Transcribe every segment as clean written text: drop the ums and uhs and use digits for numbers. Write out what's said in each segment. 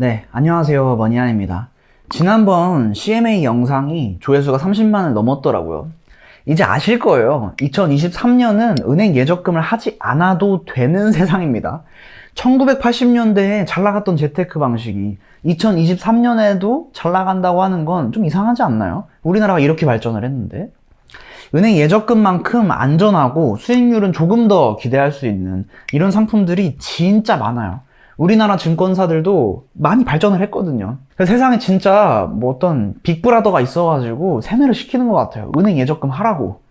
네, 안녕하세요. 머니안입니다. 지난번 CMA 영상이 조회수가 30만을 넘었더라고요. 이제 아실 거예요. 2023년은 은행 예적금을 하지 않아도 되는 세상입니다. 1980년대에 잘 나갔던 재테크 방식이 2023년에도 잘 나간다고 하는 건 좀 이상하지 않나요? 우리나라가 이렇게 발전을 했는데. 은행 예적금만큼 안전하고 수익률은 조금 더 기대할 수 있는 이런 상품들이 진짜 많아요. 우리나라 증권사들도 많이 발전을 했거든요. 세상에 진짜 뭐 어떤 빅브라더가 있어가지고 세뇌를 시키는 것 같아요. 은행 예적금 하라고.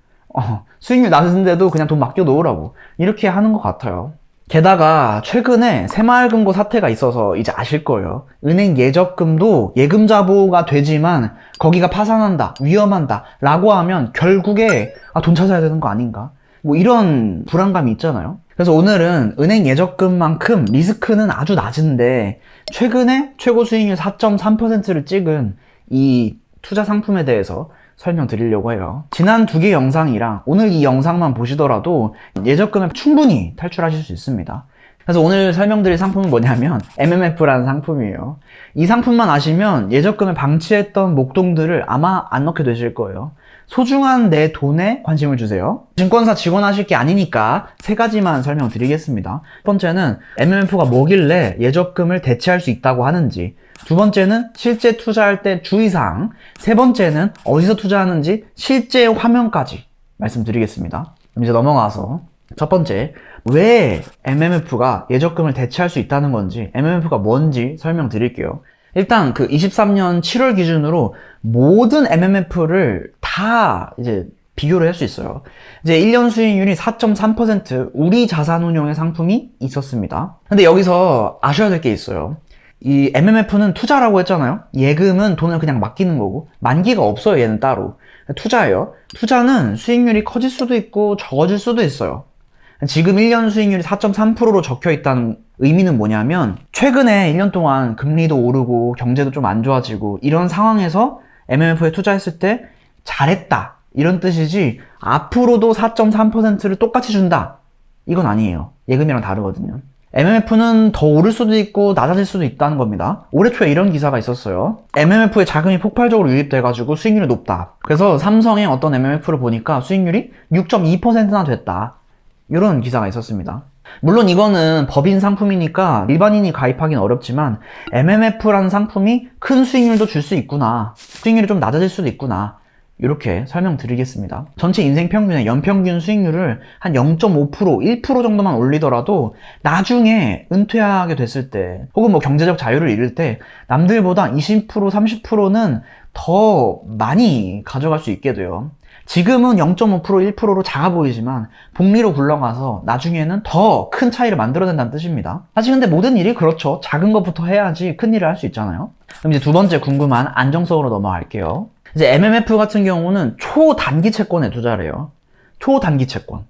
수익률 낮은데도 그냥 돈 맡겨 놓으라고. 이렇게 하는 것 같아요. 게다가 최근에 새마을금고 사태가 있어서 이제 아실 거예요. 은행 예적금도 예금자 보호가 되지만 거기가 파산한다, 위험한다 라고 하면 결국에 돈 찾아야 되는 거 아닌가? 뭐 이런 불안감이 있잖아요. 그래서 오늘은 은행 예적금만큼 리스크는 아주 낮은데 최근에 최고 수익률 4.3%를 찍은 이 투자 상품에 대해서 설명드리려고 해요. 지난 2개 영상이랑 오늘 이 영상만 보시더라도 예적금에 충분히 탈출하실 수 있습니다. 그래서 오늘 설명드릴 상품은 뭐냐면 MMF라는 상품이에요. 이 상품만 아시면 예적금에 방치했던 목돈들을 아마 안 넣게 되실 거예요. 소중한 내 돈에 관심을 주세요. 증권사 직원 하실 게 아니니까 3가지만 설명드리겠습니다. 첫 번째는 MMF가 뭐길래 예적금을 대체할 수 있다고 하는지, 두 번째는 실제 투자할 때 주의사항, 세 번째는 어디서 투자하는지 실제 화면까지 말씀드리겠습니다. 그럼 이제 넘어가서 첫 번째, 왜 MMF가 예적금을 대체할 수 있다는 건지, MMF가 뭔지 설명드릴게요. 일단 그 23년 7월 기준으로 모든 MMF를 다 이제 비교를 할 수 있어요. 이제 1년 수익률이 4.3% 우리 자산운용의 상품이 있었습니다. 근데 여기서 아셔야 될 게 있어요. 이 MMF는 투자라고 했잖아요. 예금은 돈을 그냥 맡기는 거고 만기가 없어요. 얘는 따로. 투자예요. 투자는 수익률이 커질 수도 있고 적어질 수도 있어요. 지금 1년 수익률이 4.3%로 적혀 있다는 의미는 뭐냐면 최근에 1년 동안 금리도 오르고 경제도 좀 안 좋아지고 이런 상황에서 MMF에 투자했을 때 잘했다 이런 뜻이지 앞으로도 4.3%를 똑같이 준다 이건 아니에요. 예금이랑 다르거든요. MMF는 더 오를 수도 있고 낮아질 수도 있다는 겁니다. 올해 초에 이런 기사가 있었어요. MMF에 자금이 폭발적으로 유입돼가지고 수익률이 높다. 그래서 삼성의 어떤 MMF를 보니까 수익률이 6.2%나 됐다. 이런 기사가 있었습니다. 물론 이거는 법인 상품이니까 일반인이 가입하기는 어렵지만 MMF라는 상품이 큰 수익률도 줄 수 있구나. 수익률이 좀 낮아질 수도 있구나. 이렇게 설명드리겠습니다. 전체 인생 평균의 연평균 수익률을 한 0.5%, 1% 정도만 올리더라도 나중에 은퇴하게 됐을 때 혹은 뭐 경제적 자유를 잃을 때 남들보다 20%, 30%는 더 많이 가져갈 수 있게 돼요. 지금은 0.5%, 1%로 작아 보이지만 복리로 굴러가서 나중에는 더 큰 차이를 만들어낸다는 뜻입니다. 사실 근데 모든 일이 그렇죠. 작은 것부터 해야지 큰 일을 할 수 있잖아요. 그럼 이제 두 번째 궁금한 안정성으로 넘어갈게요. 이제 MMF 같은 경우는 초단기 채권에 투자를 해요. 초단기 채권.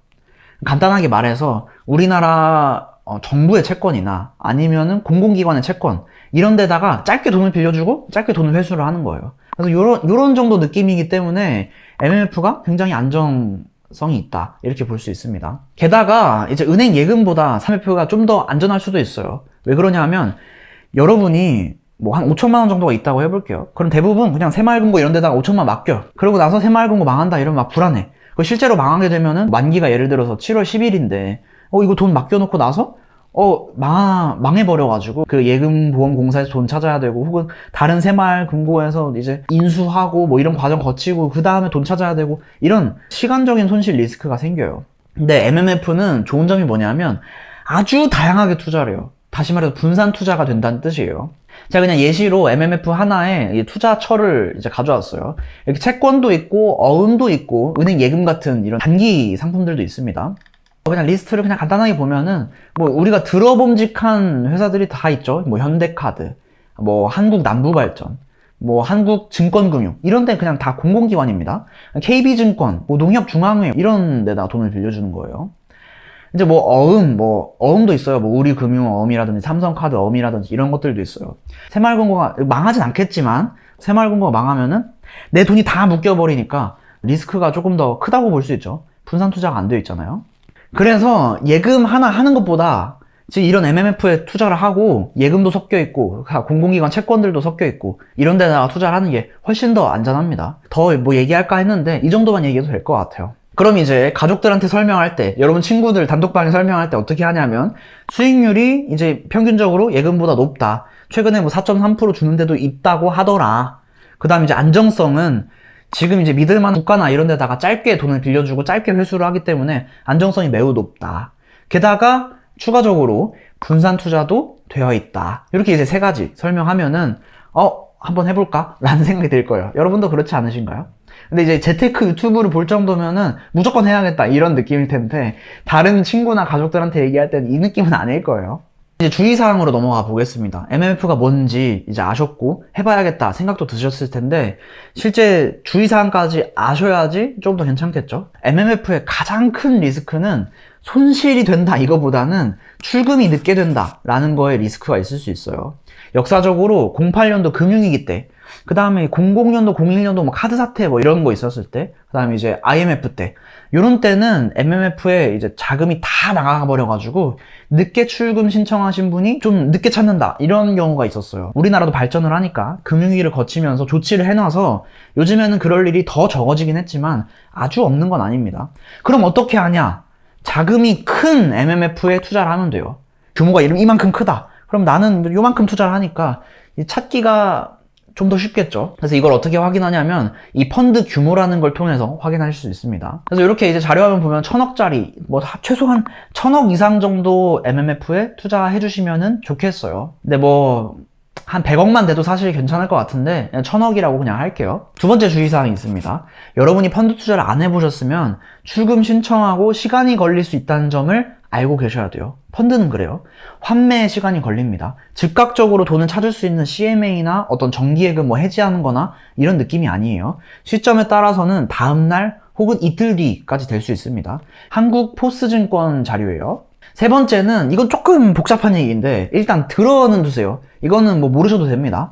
간단하게 말해서 우리나라 정부의 채권이나 아니면은 공공기관의 채권 이런 데다가 짧게 돈을 빌려주고 짧게 돈을 회수를 하는 거예요. 그래서 요런 정도 느낌이기 때문에 MMF가 굉장히 안정성이 있다 이렇게 볼 수 있습니다. 게다가 이제 은행 예금보다 MMF가 좀 더 안전할 수도 있어요. 왜 그러냐 하면 여러분이 뭐 한 5천만 원 정도가 있다고 해볼게요. 그럼 대부분 그냥 새마을금고 이런 데다가 5천만 맡겨. 그러고 나서 새마을금고 망한다 이러면 막 불안해. 실제로 망하게 되면은 만기가 예를 들어서 7월 10일인데 이거 돈 맡겨놓고 나서 망해버려가지고 그 예금보험공사에서 돈 찾아야 되고 혹은 다른 새마을금고에서 이제 인수하고 뭐 이런 과정 거치고 그 다음에 돈 찾아야 되고 이런 시간적인 손실 리스크가 생겨요. 근데 MMF는 좋은 점이 뭐냐면 아주 다양하게 투자를 해요. 다시 말해서 분산 투자가 된다는 뜻이에요. 제가 그냥 예시로 MMF 하나에 투자처를 이제 가져왔어요. 이렇게 채권도 있고 어음도 있고 은행 예금 같은 이런 단기 상품들도 있습니다. 그냥 리스트를 그냥 간단하게 보면은 뭐 우리가 들어봄직한 회사들이 다 있죠. 뭐 현대카드, 뭐 한국남부발전, 뭐 한국증권금융 이런 데 그냥 다 공공기관입니다. KB증권, 뭐 농협중앙회 이런 데다 돈을 빌려주는 거예요. 이제 뭐 어음도 있어요. 뭐 우리금융 어음이라든지 삼성카드 어음이라든지 이런 것들도 있어요. 새마을금고가 망하진 않겠지만 새마을금고가 망하면은 내 돈이 다 묶여버리니까 리스크가 조금 더 크다고 볼 수 있죠. 분산 투자가 안 되어 있잖아요. 그래서 예금 하나 하는 것보다 지금 이런 MMF에 투자를 하고 예금도 섞여 있고 공공기관 채권들도 섞여 있고 이런 데다가 투자를 하는 게 훨씬 더 안전합니다. 더 뭐 얘기할까 했는데 이 정도만 얘기해도 될 것 같아요. 그럼 이제 가족들한테 설명할 때, 여러분 친구들 단톡방에 설명할 때 어떻게 하냐면, 수익률이 이제 평균적으로 예금보다 높다. 최근에 뭐 4.3% 주는 데도 있다고 하더라. 그 다음 이제 안정성은 지금 이제 믿을만한 국가나 이런 데다가 짧게 돈을 빌려주고 짧게 회수를 하기 때문에 안정성이 매우 높다. 게다가 추가적으로 분산 투자도 되어 있다. 이렇게 이제 세 가지 설명하면은 한번 해볼까? 라는 생각이 들 거예요. 여러분도 그렇지 않으신가요? 근데 이제 재테크 유튜브를 볼 정도면은 무조건 해야겠다 이런 느낌일 텐데, 다른 친구나 가족들한테 얘기할 때는 이 느낌은 아닐 거예요. 이제 주의사항으로 넘어가 보겠습니다. MMF가 뭔지 이제 아셨고 해봐야겠다 생각도 드셨을 텐데, 실제 주의사항까지 아셔야지 좀 더 괜찮겠죠? MMF의 가장 큰 리스크는 손실이 된다 이거보다는 출금이 늦게 된다 라는 거에 리스크가 있을 수 있어요. 역사적으로 08년도 금융위기 때, 그 다음에 00년도, 01년도 뭐 카드 사태 뭐 이런 거 있었을 때, 그 다음에 이제 IMF 때, 요런 때는 MMF에 이제 자금이 다 나가 버려가지고 늦게 출금 신청하신 분이 좀 늦게 찾는다 이런 경우가 있었어요. 우리나라도 발전을 하니까 금융위기를 거치면서 조치를 해놔서 요즘에는 그럴 일이 더 적어지긴 했지만 아주 없는 건 아닙니다. 그럼 어떻게 하냐? 자금이 큰 MMF에 투자를 하면 돼요. 규모가 이만큼 크다. 그럼 나는 요만큼 투자를 하니까 찾기가 좀 더 쉽겠죠. 그래서 이걸 어떻게 확인하냐면 이 펀드 규모라는 걸 통해서 확인할 수 있습니다. 그래서 이렇게 이제 자료화면 보면 1000억짜리 뭐 최소한 1000억 이상 정도 MMF에 투자해 주시면은 좋겠어요. 근데 뭐 한 100억만 돼도 사실 괜찮을 것 같은데 1000억이라고 그냥 할게요. 두 번째 주의사항이 있습니다. 여러분이 펀드 투자를 안 해보셨으면 출금 신청하고 시간이 걸릴 수 있다는 점을 알고 계셔야 돼요. 펀드는 그래요. 환매에 시간이 걸립니다. 즉각적으로 돈을 찾을 수 있는 CMA나 어떤 정기예금 뭐 해지하는 거나 이런 느낌이 아니에요. 시점에 따라서는 다음날 혹은 이틀 뒤까지 될 수 있습니다. 한국포스증권 자료예요. 세 번째는, 이건 조금 복잡한 얘기인데 일단 들어는 두세요. 이거는 뭐 모르셔도 됩니다.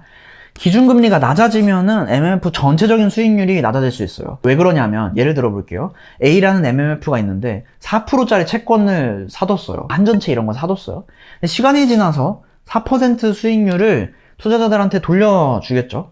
기준금리가 낮아지면은 MMF 전체적인 수익률이 낮아질 수 있어요. 왜 그러냐면, 예를 들어 볼게요. A라는 MMF가 있는데 4%짜리 채권을 사뒀어요. 한전채 이런 거 사뒀어요. 근데 시간이 지나서 4% 수익률을 투자자들한테 돌려주겠죠.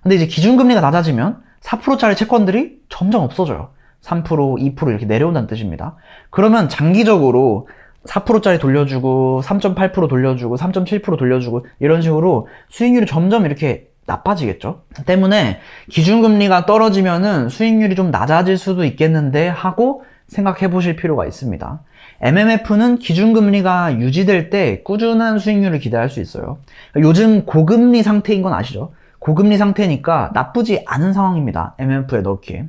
근데 이제 기준금리가 낮아지면 4%짜리 채권들이 점점 없어져요. 3%, 2% 이렇게 내려온다는 뜻입니다. 그러면 장기적으로 4%짜리 돌려주고 3.8% 돌려주고 3.7% 돌려주고 이런 식으로 수익률이 점점 이렇게 나빠지겠죠. 때문에 기준금리가 떨어지면은 수익률이 좀 낮아질 수도 있겠는데 하고 생각해 보실 필요가 있습니다. MMF는 기준금리가 유지될 때 꾸준한 수익률을 기대할 수 있어요. 요즘 고금리 상태인 건 아시죠? 고금리 상태니까 나쁘지 않은 상황입니다. MMF에 넣기에.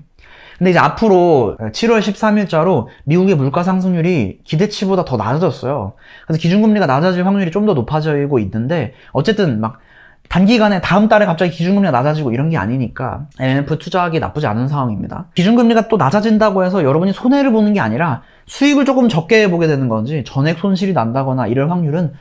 근데 이제 앞으로 7월 13일자로 미국의 물가 상승률이 기대치보다 더 낮아졌어요. 그래서 기준금리가 낮아질 확률이 좀 더 높아지고 있는데, 어쨌든 막 단기간에 다음 달에 갑자기 기준금리가 낮아지고 이런 게 아니니까 MMF 투자하기 나쁘지 않은 상황입니다. 기준금리가 또 낮아진다고 해서 여러분이 손해를 보는 게 아니라 수익을 조금 적게 보게 되는 건지 전액 손실이 난다거나 이럴 확률은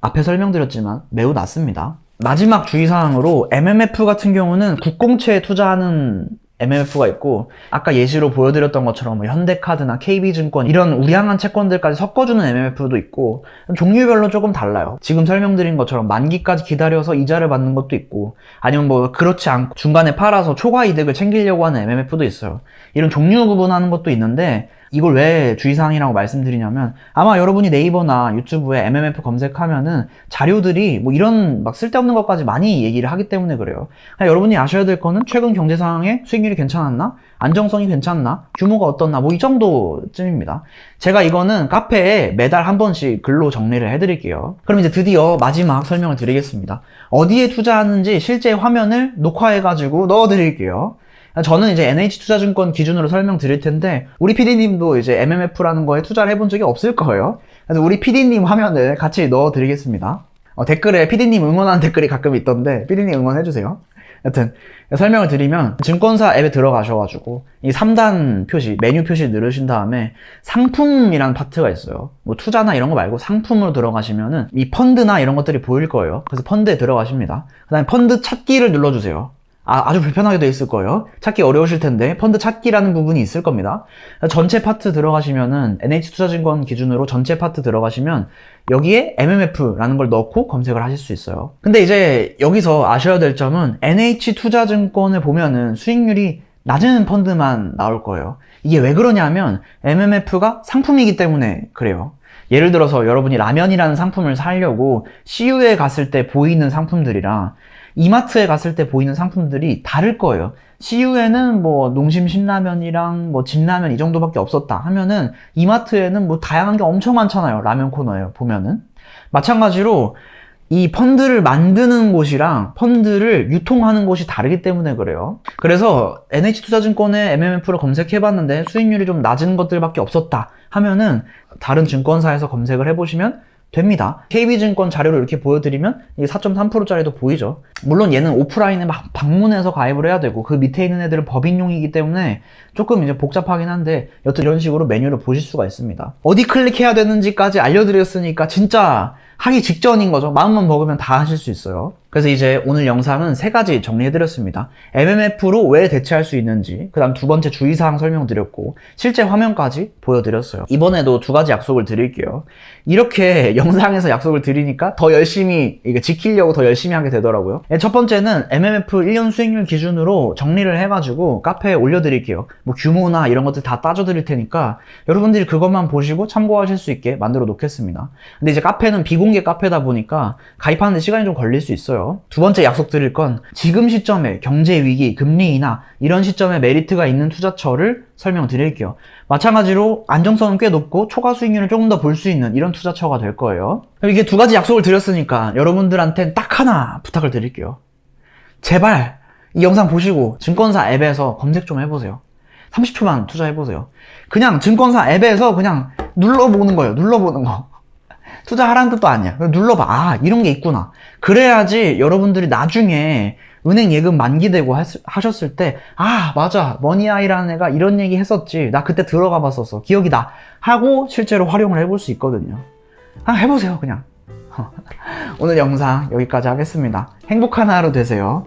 앞에 설명드렸지만 매우 낮습니다. 마지막 주의사항으로, MMF 같은 경우는 국공채에 투자하는 MMF가 있고, 아까 예시로 보여드렸던 것처럼 뭐 현대카드나 KB증권 이런 우량한 채권들까지 섞어주는 MMF도 있고, 종류별로 조금 달라요. 지금 설명드린 것처럼 만기까지 기다려서 이자를 받는 것도 있고, 아니면 뭐 그렇지 않고 중간에 팔아서 초과 이득을 챙기려고 하는 MMF도 있어요. 이런 종류 구분하는 것도 있는데, 이걸 왜 주의사항이라고 말씀드리냐면, 아마 여러분이 네이버나 유튜브에 MMF 검색하면은 자료들이 뭐 이런 막 쓸데없는 것까지 많이 얘기를 하기 때문에 그래요. 여러분이 아셔야 될 거는 최근 경제 상황에 수익률이 괜찮았나? 안정성이 괜찮나? 규모가 어떻나? 뭐 이 정도쯤입니다. 제가 이거는 카페에 매달 한 번씩 글로 정리를 해드릴게요. 그럼 이제 드디어 마지막 설명을 드리겠습니다. 어디에 투자하는지 실제 화면을 녹화해가지고 넣어드릴게요. 저는 이제 NH투자증권 기준으로 설명드릴 텐데, 우리 PD님도 이제 MMF라는 거에 투자를 해본 적이 없을 거예요. 그래서 우리 PD님 화면을 같이 넣어드리겠습니다. 댓글에 PD님 응원하는 댓글이 가끔 있던데 PD님 응원해주세요. 여튼 설명을 드리면, 증권사 앱에 들어가셔가지고 이 3단 표시, 메뉴 표시 누르신 다음에 상품이라는 파트가 있어요. 뭐 투자나 이런 거 말고 상품으로 들어가시면은 이 펀드나 이런 것들이 보일 거예요. 그래서 펀드에 들어가십니다. 그 다음에 펀드 찾기를 눌러주세요. 아주 불편하게 돼 있을 거예요. 찾기 어려우실 텐데 펀드 찾기라는 부분이 있을 겁니다. 전체 파트 들어가시면은 NH투자증권 기준으로 전체 파트 들어가시면 여기에 MMF라는 걸 넣고 검색을 하실 수 있어요. 근데 이제 여기서 아셔야 될 점은 NH투자증권을 보면은 수익률이 낮은 펀드만 나올 거예요. 이게 왜 그러냐면 MMF가 상품이기 때문에 그래요. 예를 들어서 여러분이 라면이라는 상품을 사려고 CU에 갔을 때 보이는 상품들이랑 이마트에 갔을 때 보이는 상품들이 다를 거예요. CU에는 뭐 농심 신라면이랑 뭐 진라면 이 정도밖에 없었다 하면은 이마트에는 뭐 다양한 게 엄청 많잖아요. 라면 코너에 보면은. 마찬가지로 이 펀드를 만드는 곳이랑 펀드를 유통하는 곳이 다르기 때문에 그래요. 그래서 NH투자증권의 MMF를 검색해봤는데 수익률이 좀 낮은 것들밖에 없었다 하면은 다른 증권사에서 검색을 해보시면 됩니다. KB증권 자료를 이렇게 보여드리면 이게 4.3%짜리도 보이죠. 물론 얘는 오프라인에 막 방문해서 가입을 해야 되고 그 밑에 있는 애들은 법인용이기 때문에 조금 이제 복잡하긴 한데 여튼 이런 식으로 메뉴를 보실 수가 있습니다. 어디 클릭해야 되는지까지 알려드렸으니까 진짜 하기 직전인 거죠. 마음만 먹으면 다 하실 수 있어요. 그래서 이제 오늘 영상은 3가지 정리해드렸습니다. MMF로 왜 대체할 수 있는지, 그 다음 2번째 주의사항 설명드렸고 실제 화면까지 보여드렸어요. 이번에도 2가지 약속을 드릴게요. 이렇게 영상에서 약속을 드리니까 더 열심히 이게 지키려고 더 열심히 하게 되더라고요. 첫 번째는 MMF 1년 수익률 기준으로 정리를 해가지고 카페에 올려드릴게요. 뭐 규모나 이런 것들 다 따져드릴 테니까 여러분들이 그것만 보시고 참고하실 수 있게 만들어 놓겠습니다. 근데 이제 카페는 비공개 카페다 보니까 가입하는데 시간이 좀 걸릴 수 있어요. 2번째 약속드릴 건 지금 시점에 경제위기, 금리 인하 이런 시점에 메리트가 있는 투자처를 설명드릴게요. 마찬가지로 안정성은 꽤 높고 초과 수익률을 조금 더 볼 수 있는 이런 투자처가 될 거예요. 이게 2가지 약속을 드렸으니까 여러분들한테는 딱 하나 부탁을 드릴게요. 제발 이 영상 보시고 증권사 앱에서 검색 좀 해보세요. 30초만 투자해보세요. 그냥 증권사 앱에서 그냥 눌러보는 거예요. 눌러보는 거. 투자하라는 뜻도 아니야. 눌러봐. 아, 이런 게 있구나. 그래야지 여러분들이 나중에 은행 예금 만기되고 하셨을 때, 아, 맞아. 머니아이라는 애가 이런 얘기 했었지. 나 그때 들어가 봤었어. 기억이 나. 하고 실제로 활용을 해볼 수 있거든요. 해보세요, 그냥. 오늘 영상 여기까지 하겠습니다. 행복한 하루 되세요.